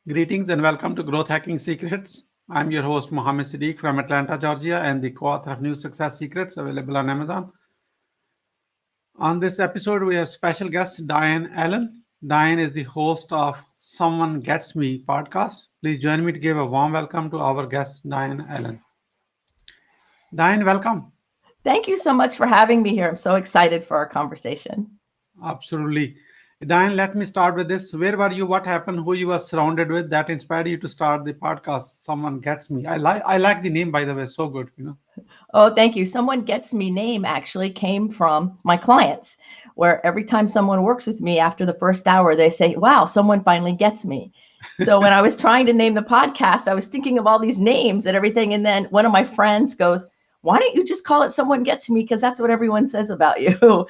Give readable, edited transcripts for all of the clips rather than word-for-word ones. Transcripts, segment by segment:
Greetings and welcome to Growth Hacking Secrets. I'm your host, Muhammad Siddique from Atlanta, Georgia, and the co author of New Success Secrets available on Amazon. On this episode, we have special guest Dianne Allen. Dianne is the host of Someone Gets Me podcast. Please join me to give a warm welcome to our guest, Dianne Allen. Dianne, welcome. Thank you so much for having me here. I'm so excited for our conversation. Absolutely. Dianne, let me start with this. Where were you? What happened? Who you were surrounded with that inspired you to start the podcast? Someone Gets Me. I like the name, by the way. So good. Oh, thank you. Someone Gets Me name actually came from my clients, where every time someone works with me after the first hour, they say, wow, someone finally gets me. So when I was trying to name the podcast, I was thinking of all these names and everything. And then one of my friends goes, why don't you just call it Someone Gets Me? Because that's what everyone says about you.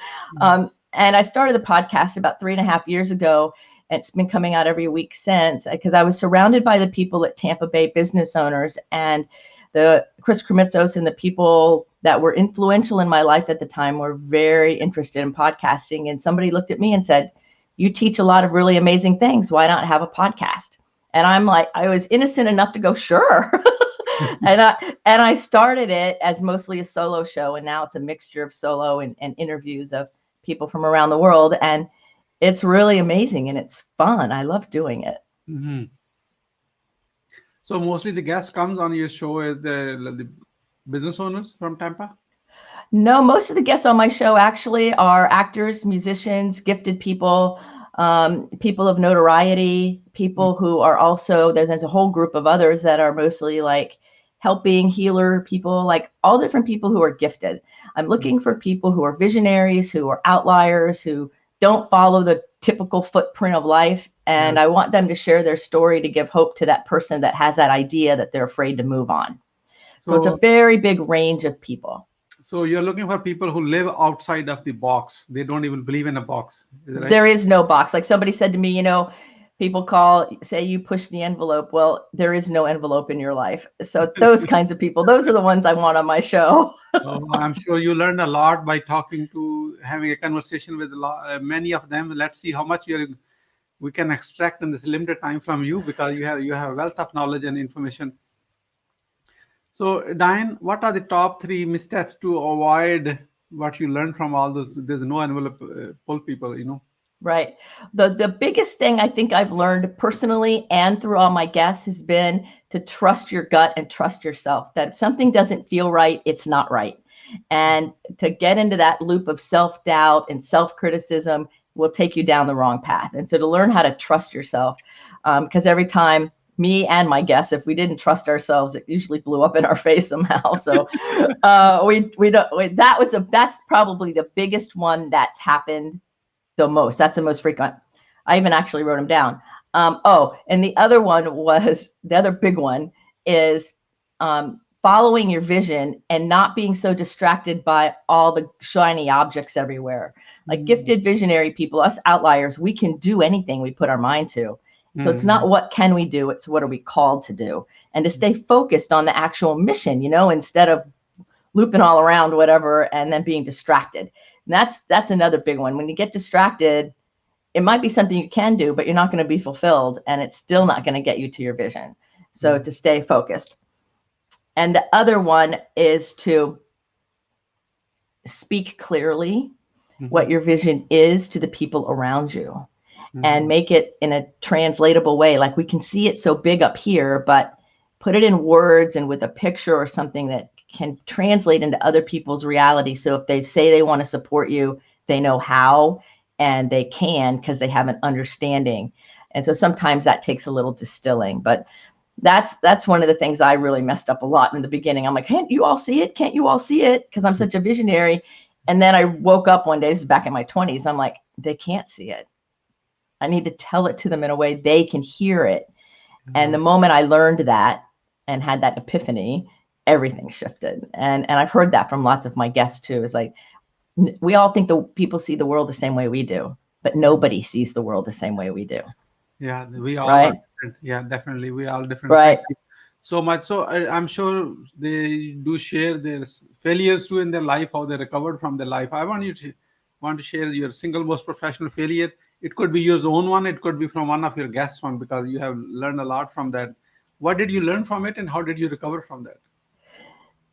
And I started the podcast about 3.5 years ago. And it's been coming out every week since, because I was surrounded by the people at Tampa Bay, business owners, and the Chris Kremitzos and the people that were influential in my life at the time were very interested in podcasting. And somebody looked at me and said, you teach a lot of really amazing things. Why not have a podcast? And I'm like, I was innocent enough to go, sure. and I started it as mostly a solo show. And now it's a mixture of solo and interviews of people from around the world. And it's really amazing and it's fun. I love doing it. Mm-hmm. So mostly the guest comes on your show is the business owners from Tampa? No, most of the guests on my show actually are actors, musicians, gifted people, people of notoriety, people who are also, there's a whole group of others that are mostly like helping healer people, like all different people who are gifted. I'm looking for people who are visionaries, who are outliers, who don't follow the typical footprint of life. And I want them to share their story to give hope to that person that has that idea that they're afraid to move on. So it's a very big range of people. So you're looking for people who live outside of the box. They don't even believe in a box. Is that right? There is no box. Like somebody said to me, people say you push the envelope. Well, there is no envelope in your life. So those kinds of people, those are the ones I want on my show. I'm sure you learned a lot by having a conversation with many of them. Let's see how much we can extract in this limited time from you, because you have a wealth of knowledge and information. So, Dianne, what are the top 3 missteps to avoid what you learned from all those? There's no envelope pull people. Right. The biggest thing I think I've learned personally and through all my guests has been to trust your gut and trust yourself, that if something doesn't feel right, it's not right. And to get into that loop of self-doubt and self-criticism will take you down the wrong path. And so to learn how to trust yourself, because every time me and my guests, if we didn't trust ourselves, it usually blew up in our face somehow. So that's probably the biggest one that's happened the most. That's the most frequent. I even actually wrote them down. And the other big one is following your vision and not being so distracted by all the shiny objects everywhere. Like gifted visionary people, us outliers, we can do anything we put our mind to. So it's not what can we do, it's what are we called to do, and to stay focused on the actual mission, instead of looping all around whatever and then being distracted. And that's another big one. When you get distracted, it might be something you can do, but you're not going to be fulfilled, and it's still not going to get you to your vision. So to stay focused. And the other one is to speak clearly what your vision is to the people around you. And make it in a translatable way. Like we can see it so big up here, but put it in words and with a picture or something that can translate into other people's reality. So if they say they want to support you, they know how, and they can because they have an understanding. And so sometimes that takes a little distilling, but that's one of the things I really messed up a lot in the beginning. I'm like, can't you all see it? Can't you all see it? Because I'm such a visionary. And then I woke up one day, this is back in my 20s. I'm like, they can't see it. I need to tell it to them in a way they can hear it. And the moment I learned that and had that epiphany, everything shifted. And I've heard that from lots of my guests too. It's like, we all think the people see the world the same way we do, but nobody sees the world the same way we do. Yeah, we all right? are different. Yeah, definitely. We are different. Right. Thank you so much. So I'm sure they do share their failures too in their life, how they recovered from their life. I want to share your single most professional failure It could be your own one. It could be from one of your guests one, because you have learned a lot from that. What did you learn from it, and how did you recover from that?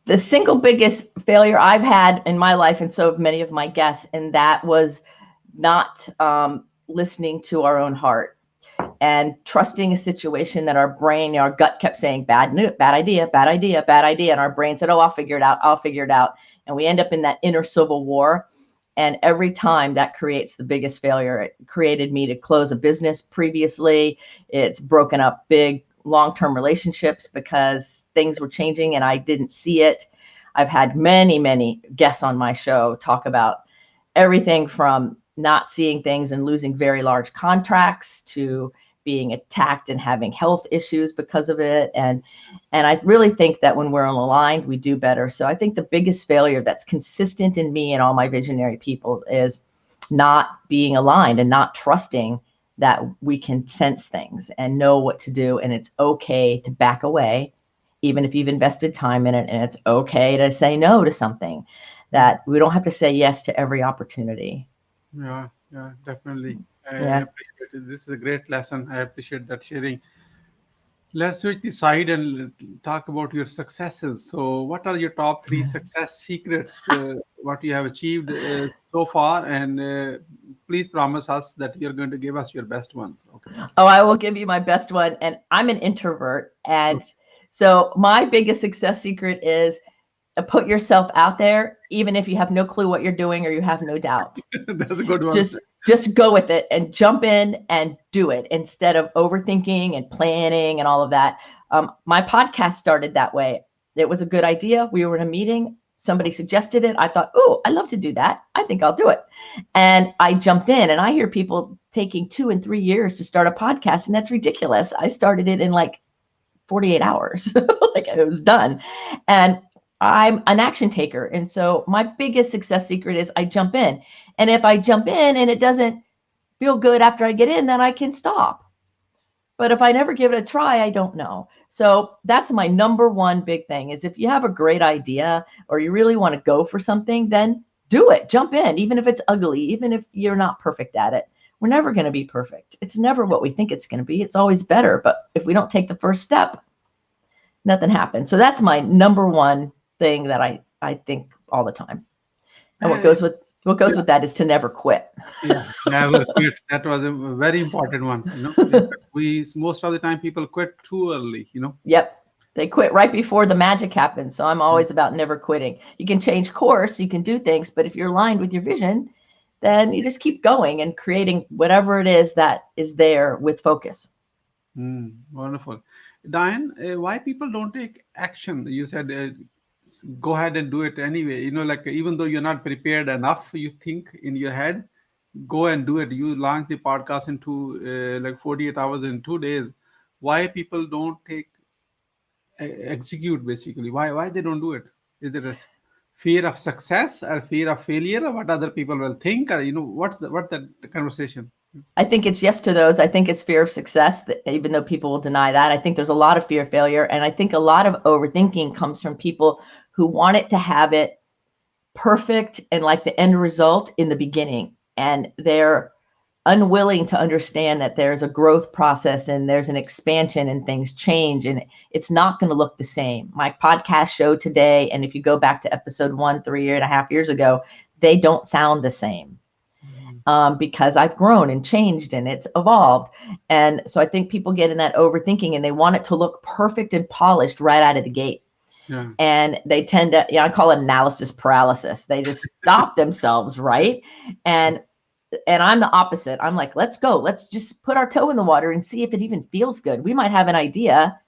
The single biggest failure I've had in my life, and so have many of my guests, and that was not listening to our own heart and trusting a situation that our brain, our gut kept saying, bad idea, bad idea, bad idea. And our brain said, oh, I'll figure it out. I'll figure it out. And we end up in that inner civil war. And every time that creates the biggest failure. It created me to close a business previously. It's broken up big long-term relationships because things were changing and I didn't see it. I've had many guests on my show talk about everything from not seeing things and losing very large contracts to being attacked and having health issues because of it. And I really think that when we're aligned, we do better. So I think the biggest failure that's consistent in me and all my visionary people is not being aligned and not trusting that we can sense things and know what to do. And it's okay to back away, even if you've invested time in it. And it's okay to say no to something, that we don't have to say yes to every opportunity. Yeah, definitely. I Yeah. appreciate it. This is a great lesson. I appreciate that sharing. Let's switch the side and talk about your successes. So, what are your top 3 success secrets? What you have achieved so far, and please promise us that you're going to give us your best ones. Okay. Oh, I will give you my best one. And I'm an introvert. And so my biggest success secret is put yourself out there, even if you have no clue what you're doing or you have no doubt. That's a good one. Just go with it and jump in and do it instead of overthinking and planning and all of that. My podcast started that way. It was a good idea. We were in a meeting. Somebody suggested it. I thought, oh, I love to do that. I think I'll do it. And I jumped in, and I hear people taking 2 and 3 years to start a podcast, and that's ridiculous. I started it in like 48 hours. Like it was done. And I'm an action taker. And so my biggest success secret is I jump in. And if I jump in and it doesn't feel good after I get in, then I can stop. But if I never give it a try, I don't know. So that's my number one big thing is if you have a great idea or you really want to go for something, then do it. Jump in, even if it's ugly, even if you're not perfect at it. We're never going to be perfect. It's never what we think it's going to be. It's always better. But if we don't take the first step, nothing happens. So that's my number one thing that I think all the time. And what goes with that is to never quit. Yeah, never quit. That was a very important one. We most of the time people quit too early. Yep, they quit right before the magic happens. So I'm always about never quitting. You can change course, you can do things, but if you're aligned with your vision, then you just keep going and creating whatever it is that is there with focus. Wonderful. Dianne, why people don't take action? You said go ahead and do it anyway. Like even though you're not prepared enough, you think in your head, go and do it. You launch the podcast into like 48 hours in 2 days. Why people don't execute basically? Why they don't do it? Is it a fear of success or fear of failure, or what other people will think, or what's the conversation? I think it's yes to those. I think it's fear of success, that even though people will deny that. I think there's a lot of fear of failure. And I think a lot of overthinking comes from people who want it to have it perfect and like the end result in the beginning. And they're unwilling to understand that there's a growth process and there's an expansion and things change and it's not going to look the same. My podcast show today, and if you go back to episode 1 3.5 years ago, they don't sound the same. Because I've grown and changed and it's evolved. And so I think people get in that overthinking and they want it to look perfect and polished right out of the gate. Yeah. And they tend to, I call it analysis paralysis. They just stop themselves, right? And I'm the opposite. I'm like, let's go. Let's just put our toe in the water and see if it even feels good. We might have an idea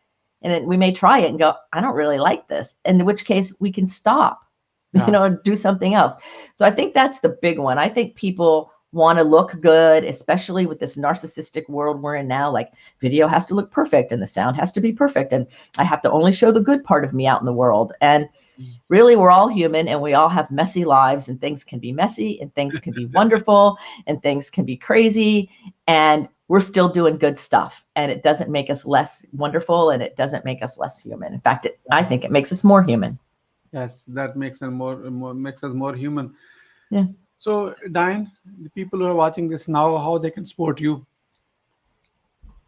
and we may try it and go, I don't really like this. In which case we can stop, do something else. So I think that's the big one. I think people want to look good, especially with this narcissistic world we're in now. Like video has to look perfect and the sound has to be perfect. And I have to only show the good part of me out in the world. And really, we're all human and we all have messy lives, and things can be messy and things can be wonderful and things can be crazy. And we're still doing good stuff. And it doesn't make us less wonderful and it doesn't make us less human. In fact, I think it makes us more human. Yes, that makes us more human. Yeah. So, Dianne, the people who are watching this now, how they can support you?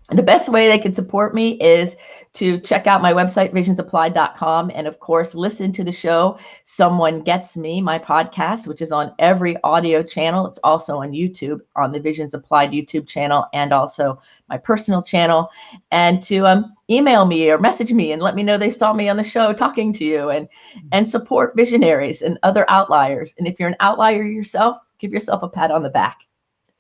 The best way they can support me is to check out my website, visionsapplied.com. And of course, listen to the show, Someone Gets Me, my podcast, which is on every audio channel. It's also on YouTube, on the Visions Applied YouTube channel, and also my personal channel. And to email me or message me and let me know they saw me on the show talking to you, and support visionaries and other outliers. And if you're an outlier yourself, give yourself a pat on the back.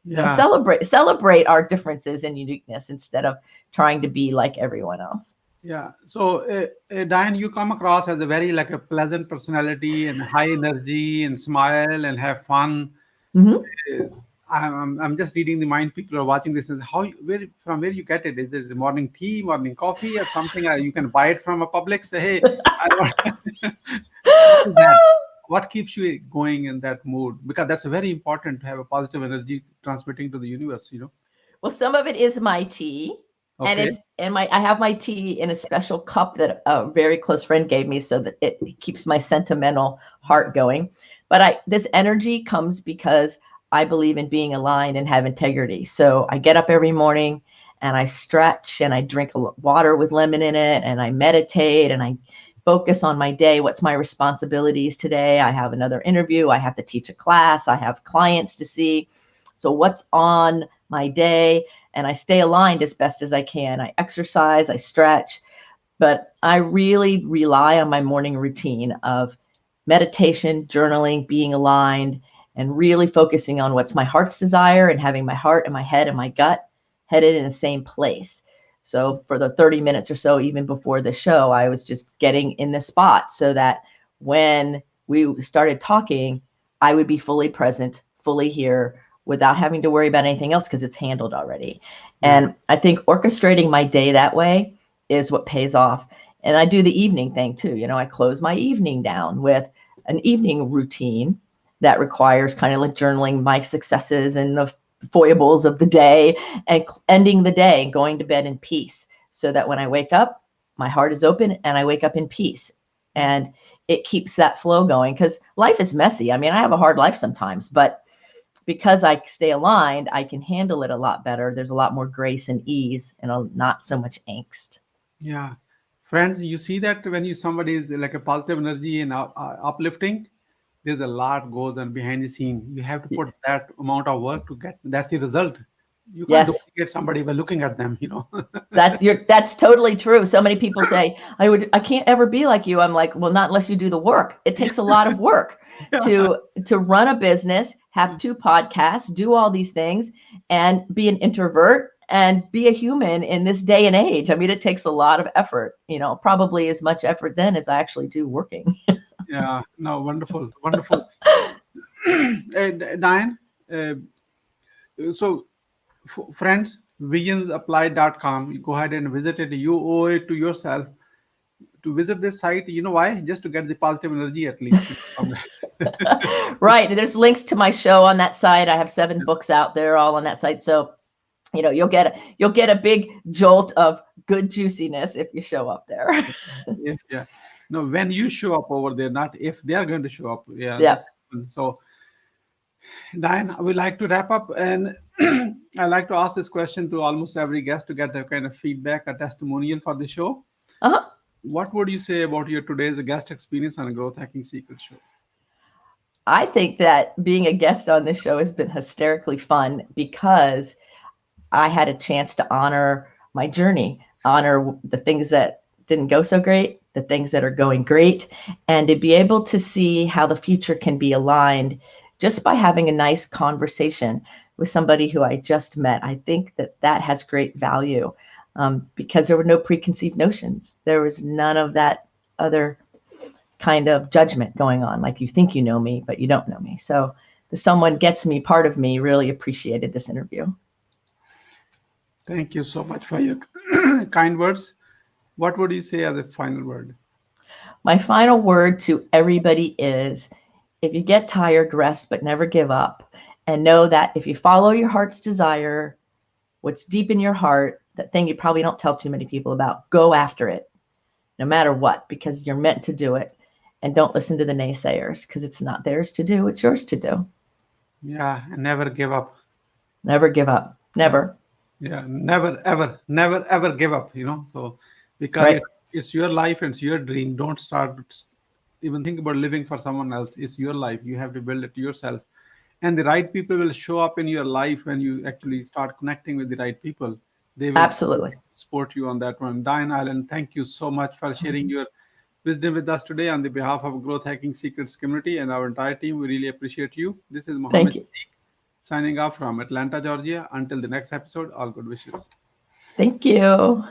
Yeah. Celebrate our differences and uniqueness instead of trying to be like everyone else. Yeah. So, Dianne, you come across as a very like a pleasant personality and high energy and smile and have fun. Mhm. I'm just reading the mind. People are watching this. And from where you get it? Is it morning tea, morning coffee, or something? You can buy it from a Publix. Say, hey, I want what is that? What keeps you going in that mood? Because that's very important to have a positive energy transmitting to the universe. Well, some of it is my tea. Okay. I have my tea in a special cup that a very close friend gave me so that it keeps my sentimental heart going. But this energy comes because I believe in being aligned and have integrity. So I get up every morning and I stretch and I drink water with lemon in it, and I meditate and I focus on my day. What's my responsibilities today? I have another interview. I have to teach a class. I have clients to see. So what's on my day? And I stay aligned as best as I can. I exercise, I stretch, but I really rely on my morning routine of meditation, journaling, being aligned, and really focusing on what's my heart's desire and having my heart and my head and my gut headed in the same place. So for the 30 minutes or so, even before the show, I was just getting in the spot so that when we started talking, I would be fully present, fully here, without having to worry about anything else because it's handled already. Yeah. And I think orchestrating my day that way is what pays off. And I do the evening thing too. I close my evening down with an evening routine that requires kind of like journaling my successes and the foibles of the day, and ending the day, going to bed in peace, so that when I wake up, my heart is open and I wake up in peace. And it keeps that flow going, because life is messy. I mean, I have a hard life sometimes, but because I stay aligned, I can handle it a lot better. There's a lot more grace and ease and not so much angst. Yeah. Friends, you see that when somebody is like a positive energy and uplifting, there's a lot goes on behind the scene. You have to put that amount of work to get, that's the result. You can't Yes, duplicate somebody by looking at them. that's totally true. So many people say, I can't ever be like you. I'm like, well, not unless you do the work. It takes a lot of work to run a business, have 2 podcasts, do all these things, and be an introvert and be a human in this day and age. I mean, it takes a lot of effort, probably as much effort then as I actually do working. Yeah. No, wonderful. Wonderful. Dianne, so friends, visionsapplied.com, you go ahead and visit it. You owe it to yourself to visit this site. You know why? Just to get the positive energy at least. Right. There's links to my show on that site. I have 7 books out there, all on that site. So, you'll get a big jolt of good juiciness if you show up there. Yes, yeah. No, when you show up over there, not if they are going to show up. Yeah. Yeah. So, Dianne, I would like to wrap up, and I like to ask this question to almost every guest to get a kind of feedback, a testimonial for the show. Uh-huh. What would you say about your today's guest experience on a Growth Hacking Secret show? I think that being a guest on this show has been hysterically fun because I had a chance to honor my journey, honor the things that didn't go so great, the things that are going great, and to be able to see how the future can be aligned just by having a nice conversation with somebody who I just met. I think that has great value because there were no preconceived notions. There was none of that other kind of judgment going on, like you think you know me, but you don't know me. So the Someone Gets Me part of me really appreciated this interview. Thank you so much for your kind words. What would you say as a final word? My final word to everybody is, if you get tired, rest, but never give up. And know that if you follow your heart's desire, what's deep in your heart, that thing you probably don't tell too many people about, go after it, no matter what, because you're meant to do it. And don't listen to the naysayers, because it's not theirs to do, it's yours to do. Yeah, and never give up. Never give up. Yeah, Never. yeah, never, ever, never, ever give up. So because Right. it's your life and it's your dream. Don't start even think about living for someone else. It's your life. You have to build it yourself. And the right people will show up in your life when you actually start connecting with the right people. They will Absolutely. support you on that one. Dianne Island, thank you so much for sharing your wisdom with us today on the behalf of Growth Hacking Secrets community and our entire team. We really appreciate you. This is Muhammad Thank you. Siddique signing off from Atlanta, Georgia. Until the next episode, all good wishes. Thank you.